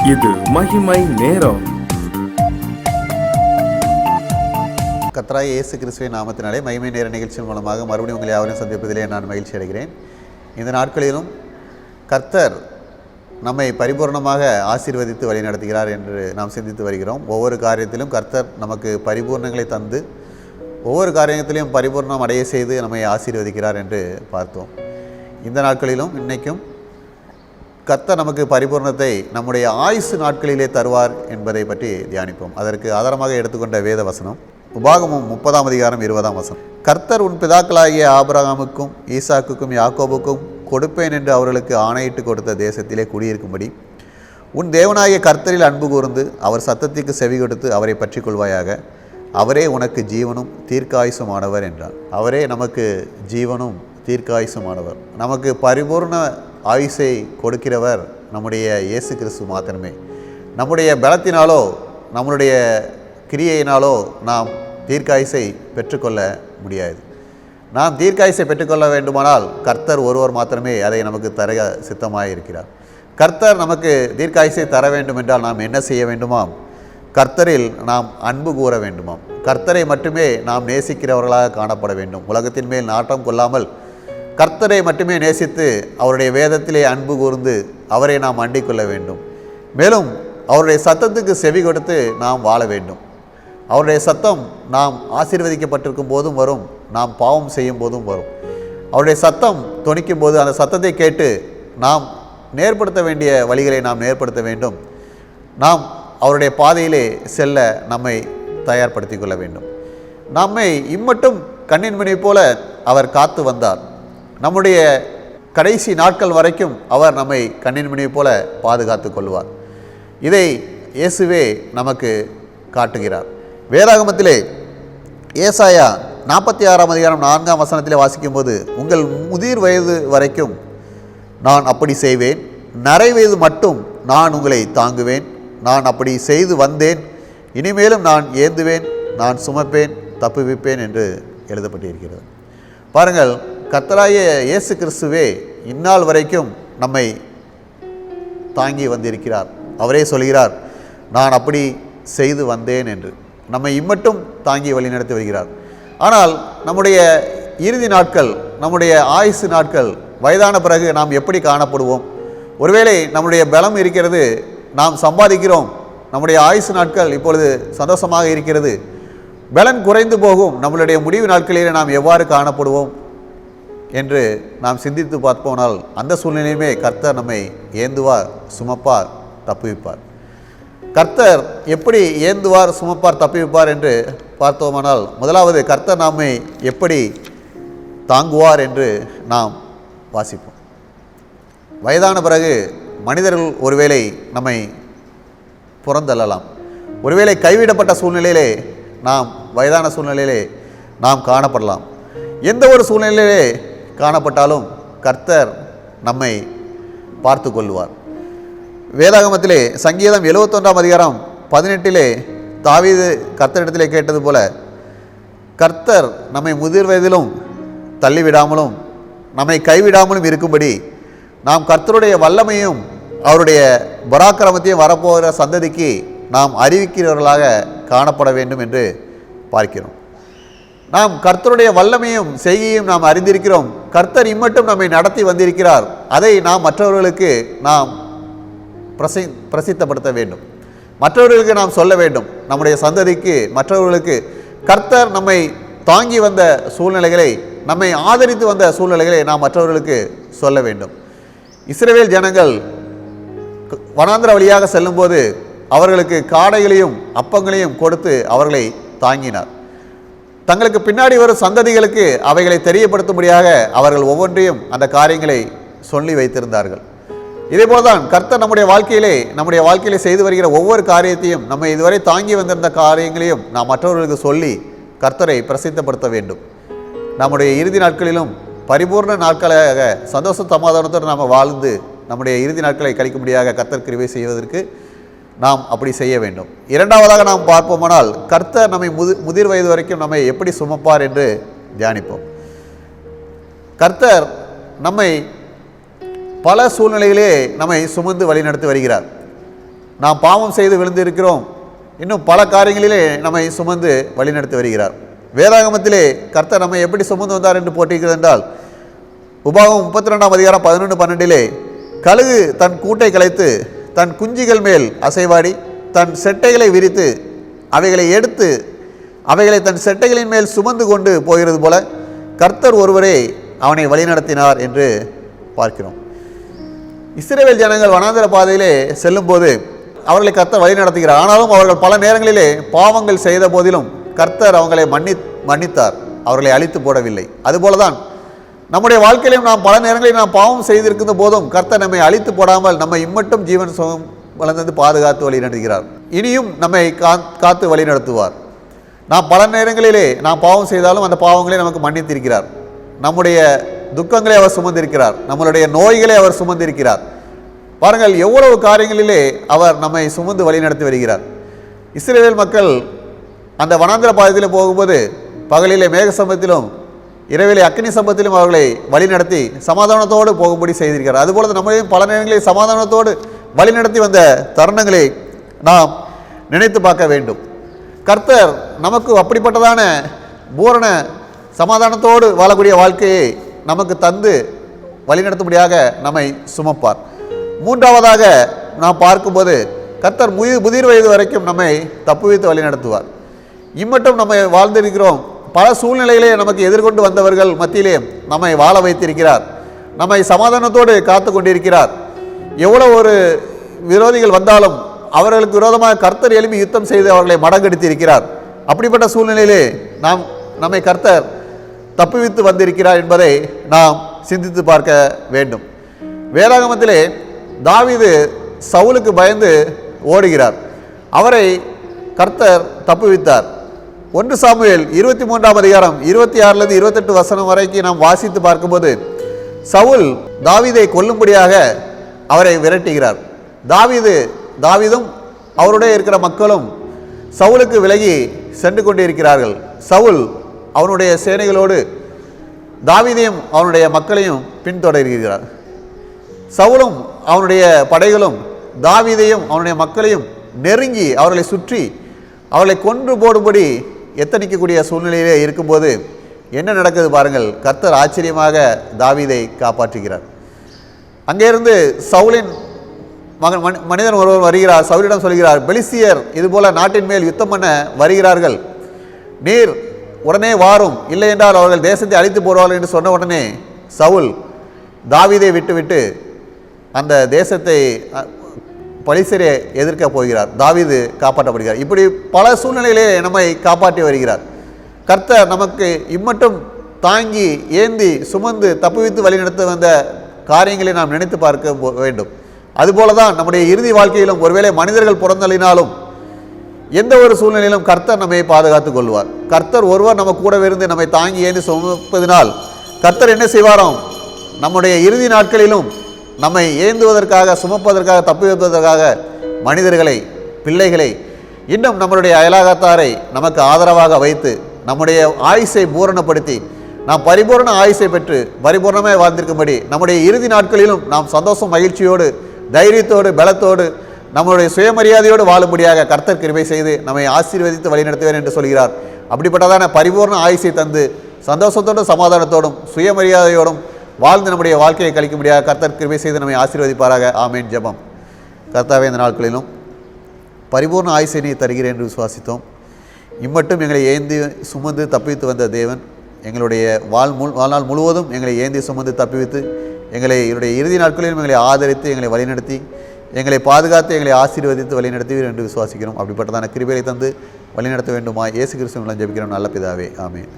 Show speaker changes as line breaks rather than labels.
இது மகிமை நேரம்.
கர்த்தராகிய இயேசு கிறிஸ்துவின் நாமத்தினாலே மகிமை நேர நிகழ்ச்சியின் மூலமாக மறுபடியும் உங்களை யாவரையும் சந்திப்பதிலே நான் மகிழ்ச்சி அடைகிறேன். இந்த நாட்களிலும் கர்த்தர் நம்மை பரிபூர்ணமாக ஆசீர்வதித்து வழிநடத்துகிறார் என்று நாம் சிந்தித்து வருகிறோம். ஒவ்வொரு காரியத்திலும் கர்த்தர் நமக்கு பரிபூர்ணங்களை தந்து ஒவ்வொரு காரியத்திலையும் பரிபூர்ணம் அடைய செய்து நம்மை ஆசீர்வதிக்கிறார் என்று பார்த்தோம். இந்த நாட்களிலும் இன்றைக்கும் கர்த்தர் நமக்கு பரிபூர்ணத்தை நம்முடைய ஆயுசு நாட்களிலே தருவார் என்பதை பற்றி தியானிப்போம். அதற்கு ஆதாரமாக எடுத்துக்கொண்ட வேத வசனம் உபாகமம் 30:20. கர்த்தர் உன் பிதாக்களாகிய ஆபிரகாமுக்கும் ஈசாக்குக்கும் யாக்கோபுக்கும் கொடுப்பேன் என்று அவர்களுக்கு ஆணையிட்டு கொடுத்த தேசத்திலே குடியிருக்கும்படி உன் தேவனாகிய கர்த்தரில் அன்பு கூர்ந்து அவர் சத்தத்திற்கு செவி கொடுத்து அவரை பற்றி கொள்வாயாக. அவரே உனக்கு ஜீவனும் தீர்க்காயுசுமானவர் என்றார். அவரே நமக்கு ஜீவனும் தீர்க்காயுசுமானவர். நமக்கு பரிபூர்ண ஆயுசை கொடுக்கிறவர் நம்முடைய இயேசு கிறிஸ்து மாத்திரமே. நம்முடைய பலத்தினாலோ நம்முடைய கிரியையினாலோ நாம் தீர்க்காயுசை பெற்றுக்கொள்ள முடியாது. நாம் தீர்க்காயுசை பெற்றுக்கொள்ள வேண்டுமானால் கர்த்தர் ஒருவர் மாத்திரமே அதை நமக்கு தர சித்தமாக இருக்கிறார். கர்த்தர் நமக்கு தீர்க்காயுசை தர வேண்டும் என்றால் நாம் என்ன செய்ய வேண்டுமாம்? கர்த்தரில் நாம் அன்பு கூற வேண்டுமாம். கர்த்தரை மட்டுமே நாம் நேசிக்கிறவர்களாக காணப்பட வேண்டும். உலகத்தின் மேல் நாட்டம் கொள்ளாமல் கர்த்தரை மட்டுமே நேசித்து அவருடைய வேதத்திலே அன்பு கூர்ந்து அவரை நாம் அண்டிக் கொள்ள வேண்டும். மேலும் அவருடைய சத்தத்துக்கு செவி கொடுத்து நாம் வாழ வேண்டும். அவருடைய சத்தம் நாம் ஆசீர்வதிக்கப்பட்டிருக்கும் போதும் வரும், நாம் பாவம் செய்யும் போதும் வரும். அவருடைய சத்தம் தொனிக்கும் போது அந்த சத்தத்தை கேட்டு நாம் நேர்படுத்த வேண்டிய வழிகளை நாம் நேர்படுத்த வேண்டும். நாம் அவருடைய பாதையிலே செல்ல நம்மை தயார்படுத்தி கொள்ள வேண்டும். நம்மை இம்மட்டும் கண்ணின் மணி போல அவர் காத்து வந்தார். நம்முடைய கடைசி நாட்கள் வரைக்கும் அவர் நம்மை கண்ணின் மணி போல பாதுகாத்து கொள்வார். இதை இயேசுவே நமக்கு காட்டுகிறார். வேதாகமத்திலே ஏசாயா 46:4 வாசிக்கும்போது உங்கள் முதிர் வயது வரைக்கும் நான் அப்படி செய்வேன், நரை வயது மட்டும் நான் உங்களை தாங்குவேன், நான் அப்படி செய்து வந்தேன், இனிமேலும் நான் ஏந்துவேன், நான் சுமப்பேன், தப்புவிப்பேன் என்று எழுதப்பட்டிருக்கிறது. பாருங்கள், கர்த்தராகிய இயேசு கிறிஸ்துவே இந்நாள் வரைக்கும் நம்மை தாங்கி வந்திருக்கிறார். அவரே சொல்கிறார், நான் அப்படி செய்து வந்தேன் என்று. நம்மை இம்மட்டும் தாங்கி வழிநடத்தி வருகிறார். ஆனால் நம்முடைய இறுதி நாட்கள், நம்முடைய ஆயுசு நாட்கள் வயதான பிறகு நாம் எப்படி காணப்படுவோம்? ஒருவேளை நம்முடைய பலம் இருக்கிறது, நாம் சம்பாதிக்கிறோம், நம்முடைய ஆயுசு நாட்கள் இப்பொழுது சந்தோஷமாக இருக்கிறது, பலன் குறைந்து போகும், நம்மளுடைய முடிவு நாட்களிலே நாம் எவ்வாறு காணப்படுவோம் என்று நாம் சிந்தித்து பார்ப்போனால் அந்த சூழ்நிலையுமே கர்த்தர் நம்மை ஏந்துவார், சுமப்பார், தப்புவிப்பார். கர்த்தர் எப்படி ஏந்துவார், சுமப்பார், தப்புவிப்பார் என்று பார்த்தோமானால் முதலாவது கர்த்தர் நம்மை எப்படி தாங்குவார் என்று நாம் வாசிப்போம். வயதான பிறகு மனிதர்கள் ஒருவேளை நம்மை புறந்தள்ளலாம். ஒருவேளை கைவிடப்பட்ட சூழ்நிலையிலே நாம் வயதான சூழ்நிலையிலே நாம் காணப்படலாம். எந்த ஒரு சூழ்நிலையிலே காணப்பட்டாலும் கர்த்தர் நம்மை பார்த்து கொள்வார். வேதாகமத்திலே சங்கீதம் 71:18 தாவீது கர்த்தரிடத்திலே கேட்டது போல கர்த்தர் நம்மை முதிர் வயதிலும் தள்ளிவிடாமலும் நம்மை கைவிடாமலும் இருக்கும்படி நாம் கர்த்தருடைய வல்லமையும் அவருடைய பராக்கிரமத்தையும் வரப்போகிற சந்ததிக்கு நாம் அறிவிக்கிறவர்களாக காணப்பட வேண்டும் என்று பார்க்கிறோம். நாம் கர்த்தருடைய வல்லமையும் செய்கையும் நாம் அறிந்திருக்கிறோம். கர்த்தர் இம்மட்டும் நம்மை நடத்தி வந்திருக்கிறார். அதை நாம் மற்றவர்களுக்கு நாம் பிரசித்தப்படுத்த வேண்டும். மற்றவர்களுக்கு நாம் சொல்ல வேண்டும். நம்முடைய சந்ததிக்கு, மற்றவர்களுக்கு கர்த்தர் நம்மை தாங்கி வந்த சூழ்நிலைகளை, நம்மை ஆதரித்து வந்த சூழ்நிலைகளை நாம் மற்றவர்களுக்கு சொல்ல வேண்டும். இஸ்ரவேல் ஜனங்கள் வனாந்திர வழியாக செல்லும்போது அவர்களுக்கு காடைகளையும் அப்பங்களையும் கொடுத்து அவர்களை தாங்கினார். தங்களுக்கு பின்னாடி வரும் சந்ததிகளுக்கு அவைகளை தெரியப்படுத்தும்படியாக அவர்கள் ஒவ்வொன்றையும் அந்த காரியங்களை சொல்லி வைத்திருந்தார்கள். இதேபோல்தான் கர்த்தர் நம்முடைய வாழ்க்கையிலே செய்து வருகிற ஒவ்வொரு காரியத்தையும், நம்ம இதுவரை தாங்கி வந்திருந்த காரியங்களையும் நாம் மற்றவர்களுக்கு சொல்லி கர்த்தரை பிரசித்தப்படுத்த வேண்டும். நம்முடைய இறுதி நாட்களிலும் பரிபூர்ண நாட்களாக சந்தோஷ சமாதானத்தோடு நாம் வாழ்ந்து நம்முடைய இறுதி நாட்களை கழிக்கும்படியாக கர்த்தர் கிருபை செய்வதற்கு நாம் அப்படி செய்ய வேண்டும். இரண்டாவதாக நாம் பார்ப்போமானால் கர்த்தர் நம்மை முதிர் வயது வரைக்கும் நம்மை எப்படி சுமப்பார் என்று தியானிப்போம். கர்த்தர் நம்மை பல சூழ்நிலையிலே நம்மை சுமந்து வழிநடத்தி வருகிறார். நாம் பாவம் செய்து விழுந்திருக்கிறோம். இன்னும் பல காரியங்களிலே நம்மை சுமந்து வழிநடத்தி வருகிறார். வேதாகமத்திலே கர்த்தர் நம்மை எப்படி சுமந்து வந்தார் என்று போட்டிருக்கிறது என்றால், உபாகமம் 32 அதிகாரம் 11-12 கழுகு தன் கூட்டை கலைத்து தன் குஞ்சுகள் மேல் அசைவாடி தன் செட்டைகளை விரித்து அவைகளை எடுத்து அவைகளை தன் செட்டைகளின் மேல் சுமந்து கொண்டு போகிறது போல கர்த்தர் ஒருவரே அவனை வழிநடத்தினார் என்று பார்க்கிறோம். இஸ்ரவேல் ஜனங்கள் வனாந்தர பாதையிலே செல்லும்போது அவர்களை கர்த்தர் வழி நடத்துகிறார். ஆனாலும் அவர்கள் பல நேரங்களிலே பாவங்கள் செய்த போதிலும் கர்த்தர் அவங்களை மன்னித்தார், அவர்களை அழித்து போடவில்லை. அதுபோலதான் நம்முடைய வாழ்க்கையிலும் நாம் பல நேரங்களில் நாம் பாவம் செய்திருக்கின்ற போதும் கர்த்தர் நம்மை அழித்து போடாமல் நம்மை இம்மட்டும் ஜீவன் சுகம் வளர்ந்து பாதுகாத்து வழி நடத்துகிறார். இனியும் நம்மை காத்து வழி நடத்துவார். நாம் பல நேரங்களிலே நாம் பாவம் செய்தாலும் அந்த பாவங்களை நமக்கு மன்னித்திருக்கிறார். நம்முடைய துக்கங்களை அவர் சுமந்திருக்கிறார், நம்மளுடைய நோய்களை அவர் சுமந்திருக்கிறார். பாருங்கள், எவ்வளவு காரியங்களிலே அவர் நம்மை சுமந்து வழி நடத்தி வருகிறார். இஸ்ரவேல் மக்கள் அந்த வனாந்திர பாதையில் போகும்போது பகலிலே மேக சம்பத்திலும் இரவிலே அக்னி சம்பத்திலும் அவர்களை வழி நடத்தி சமாதானத்தோடு போகும்படி செய்திருக்கிறார். அதுபோல நம்மளையும் பல நேரங்களில் சமாதானத்தோடு வழி நடத்தி வந்த தருணங்களை நாம் நினைத்து பார்க்க வேண்டும். கர்த்தர் நமக்கு அப்படிப்பட்டதான பூரண சமாதானத்தோடு வாழக்கூடிய வாழ்க்கையை நமக்கு தந்து வழிநடத்தும்படியாக நம்மை சுமப்பார். மூன்றாவதாக நாம் பார்க்கும்போது கர்த்தர் முதிர் வயது வரைக்கும் நம்மை தப்புவித்து வழி நடத்துவார். இம்மட்டும் நம்மை வாழ்ந்திருக்கிறோம். பல சூழ்நிலைகளே நமக்கு எதிர்கொண்டு வந்தவர்கள் மத்தியிலே நம்மை வாழ வைத்திருக்கிறார், நம்மை சமாதானத்தோடு காத்து கொண்டிருக்கிறார். எவ்வளோ ஒரு விரோதிகள் வந்தாலும் அவர்களுக்கு விரோதமாக கர்த்தர் எழுப்பி யுத்தம் செய்து அவர்களை மடங்கெடுத்திருக்கிறார். அப்படிப்பட்ட சூழ்நிலையிலே நம்மை கர்த்தர் தப்புவித்து வந்திருக்கிறார் என்பதை நாம் சிந்தித்து பார்க்க வேண்டும். வேதாகமத்திலே தாவீது சவுலுக்கு பயந்து ஓடுகிறார், அவரை கர்த்தர் தப்புவித்தார். 1 சாமுவேல் 23 அதிகாரம் 26 28 வரைக்கும் நாம் வாசித்து பார்க்கும்போது சவுல் தாவீதை கொல்லும்படியாக அவரை விரட்டுகிறார். தாவீதும் அவருடைய இருக்கிற மக்களும் சவுலுக்கு விலகி சென்று கொண்டிருக்கிறார்கள். சவுல் அவனுடைய சேனைகளோடு தாவீதையும் அவனுடைய மக்களையும் பின்தொடர்கிறார். சவுலும் அவனுடைய படைகளும் தாவீதையும் அவனுடைய மக்களையும் நெருங்கி அவர்களை சுற்றி அவர்களை கொன்று போடும்படி எத்தனிக்கக்கூடிய சூழ்நிலையிலே இருக்கும்போது என்ன நடக்குது பாருங்கள். கர்த்தர் ஆச்சரியமாக தாவீதை காப்பாற்றுகிறார். அங்கே இருந்து சவுலின் மனிதன் ஒருவர் வருகிறார். சவுலிடம் சொல்கிறார், பெலிஸ்தியர் இதுபோல நாட்டின் மேல் யுத்தம் பண்ண வருகிறார்கள், நீர் உடனே வாரும், இல்லை என்றால் அவர்கள் தேசத்தை அழித்து போடுவார்கள் என்று சொன்ன உடனே சவுல் தாவீதை விட்டுவிட்டு அந்த தேசத்தை பலிசரை எதிர்க்க போகிறார். தாவீது காப்பாற்றப்படுகிறார். இப்படி பல சூழ்நிலையிலே நம்மை காப்பாற்றி வருகிறார். கர்த்தர் நமக்கு இம்மட்டும் தாங்கி ஏந்தி சுமந்து தப்புவித்து வழிநடத்த வந்த காரியங்களை நாம் நினைத்து பார்க்க வேண்டும். அதுபோல தான் நம்முடைய இறுதி வாழ்க்கையிலும் ஒருவேளை மனிதர்கள் புறந்தளினாலும் எந்த ஒரு சூழ்நிலையிலும் கர்த்தர் நம்மை பாதுகாத்துக் கொள்வார். கர்த்தர் ஒருவர் நம்ம கூடவே இருந்து நம்மை தாங்கி ஏந்தி சுமப்பதினால் கர்த்தர் என்ன செய்வாராம், நம்முடைய இறுதி நாட்களிலும் நம்மை ஏந்துவதற்காக சுமப்பதற்காக தப்புவிப்பதற்காக மனிதர்களை, பிள்ளைகளை, இன்னும் நம்மளுடைய அயலாகத்தாரை நமக்கு ஆதரவாக வைத்து நம்முடைய ஆயுசை பூரணப்படுத்தி நாம் பரிபூர்ண ஆயுசை பெற்று பரிபூர்ணமாக வாழ்ந்திருக்கும்படி நம்முடைய இறுதி நாட்களிலும் நாம் சந்தோஷம், மகிழ்ச்சியோடு, தைரியத்தோடு, பலத்தோடு, நம்மளுடைய சுயமரியாதையோடு வாழும்படியாக கர்த்தர் கிருபை செய்து நம்மை ஆசீர்வதித்து வழிநடத்துவேன் என்று சொல்கிறார். அப்படிப்பட்டதான பரிபூர்ண ஆயுசை தந்து சந்தோஷத்தோடும் சமாதானத்தோடும் சுயமரியாதையோடும் வாழ்ந்து நம்முடைய வாழ்க்கையை கழிக்கும்படியாக கர்த்தர் கிருபை செய்து நம்மை ஆசீர்வதிப்பாராக. ஆமேன். ஜெபம். கர்த்தாவே, இந்த நாட்களிலும் பரிபூர்ண ஆயுசை நீ தருகிறேன் என்று விசுவாசித்தோம். இம்மட்டும் எங்களை ஏந்தி சுமந்து தப்பித்து வந்த தேவன் எங்களுடைய வாழ்நாள் முழுவதும் எங்களை ஏந்தி சுமந்து தப்பிவித்து என்னுடைய இறுதி நாட்களிலும் எங்களை ஆதரித்து எங்களை வழிநடத்தி எங்களை பாதுகாத்து எங்களை ஆசீர்வதித்து வழிநடத்துவீர் என்று விசுவாசிக்கிறோம். அப்படிப்பட்டதான கிருபையை தந்து வழிநடத்த வேண்டுமா இயேசு கிறிஸ்துவின் மூலம் ஜெபிக்கிறோம் நல்ல பிதாவே. ஆமென்.